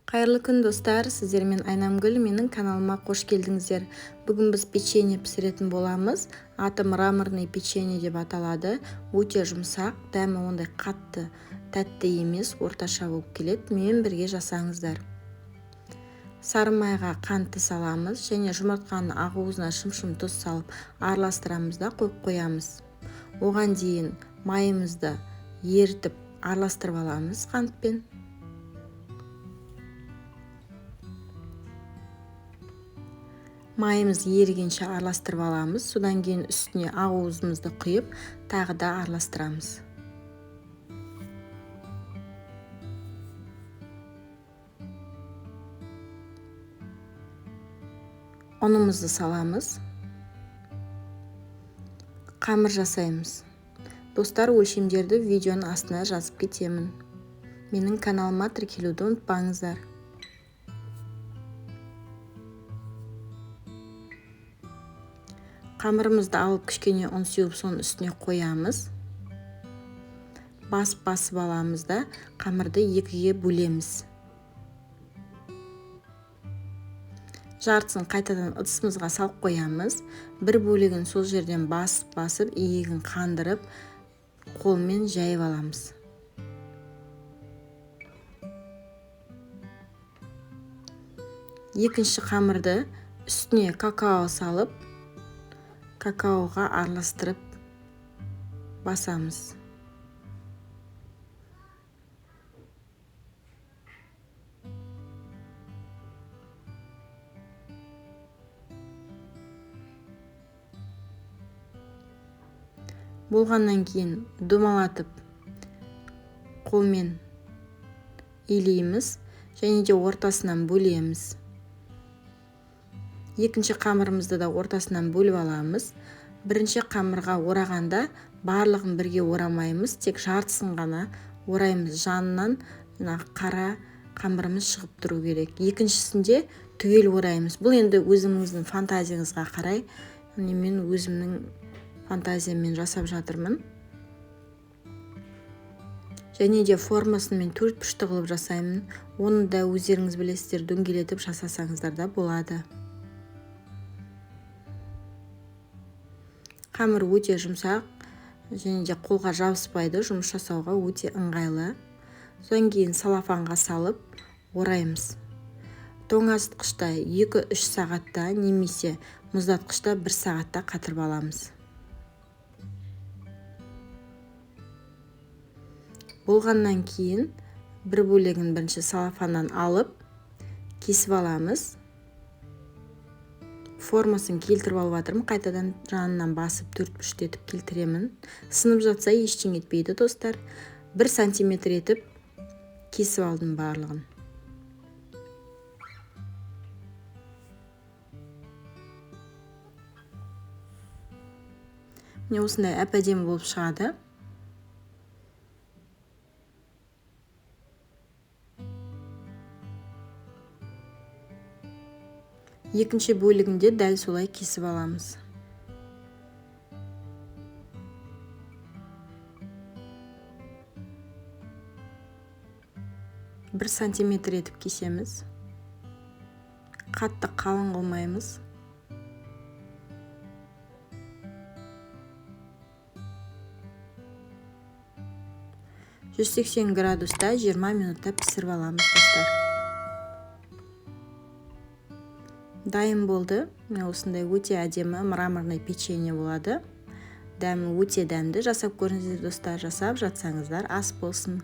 Қайырлы күн достар, сіздермен Айнамгүл, менің каналыма қош келдіңіздер. Бүгін біз печенье пісіретін боламыз. Аты мраморный печенье деп аталады. Өте жұмсақ, дәмі ондай қатты, тәтті емес, орташа болып келеді. Менімен бірге жасаңыздар. Сары майға қантты саламыз және жұмыртқаның ақуызына шым-шым тұз салып араластырамыз да қойып қоямыз. Оған дейін майымызды ерітіп араластырып аламыз қантпен. Майымыз ерігенше араластырып аламыз. Содан кейін үстіне ақуызымызды құйып, тағы да араластырамыз. Ұнымызды саламыз. Қамыр жасаймыз. Достар, өлшемдерді видеоның астына жазып кетемін. Менің каналыма тіркелуді ұмытпаңыздар. Қамырымызды алып кішкене ұн сеуіп соның үстіне қоямыз. Басып аламыз да қамырды екіге бөлеміз. Жартысын қайтадан ыдысымызға салып қоямыз. Бір бөлігін сол жерден басып, иегін қандырып, қолмен жайып аламыз. Екінші қамырды үстіне какао салып, какаоға араластырып басамыз. Болғаннан кейін домалатып қолмен илейміз және де ортасынан бөлеміз. Екінші қамырымызды да ортасынан бөліп аламыз. Бірінші қамырға орағанда барлығын бірге орамаймыз, тек жартысын ғана ораймыз. Жанынан қара қамырымыз шығып тұру керек. Екіншісінде түгел ораймыз. Бұл енді өзіңіздің фантазияңызға қарай. Мен өзімнің фантазиямен жасап жатырмын. Және де формасын мен төрт бұрышты қылып жасаймын. Оны да өздеріңіз білесіздер, дөңгелетіп жасасаңыздар да болады. Қамыр өте жұмсақ және де қолға жабыспайды, жұмыс жасауға өте ыңғайлы. Содан кейін салафанға салып ораймыз. Тоңазытқышта 2-3 сағатта немесе мұздатқышта 1 сағатта қатырып аламыз. Болғаннан кейін бір бөлігін бірінші салафаннан алып кесіп аламыз. Формасын келтіріп алып жатырмын. Қайтадан жанынан басып 4 бұрыштетіп келтіремін. Сынып жатса ештеңе етпейді достар. 1 сантиметр етіп кесіп алдым барлығын. Міне осындай әп-әдемі болып шығады. Екінші бөлігінде дәл солай кесіп аламыз. Бір сантиметр етіп кесеміз. Қатты қалың қылмаймыз. «180 градуста 20 минутта пісіріп аламыз достар. Дайын болды. Осындай өте әдемі мраморный печенье болады. Дәмі өте дәмді. Жасап көріңіздер достар, жасап жатсаңыздар ас болсын.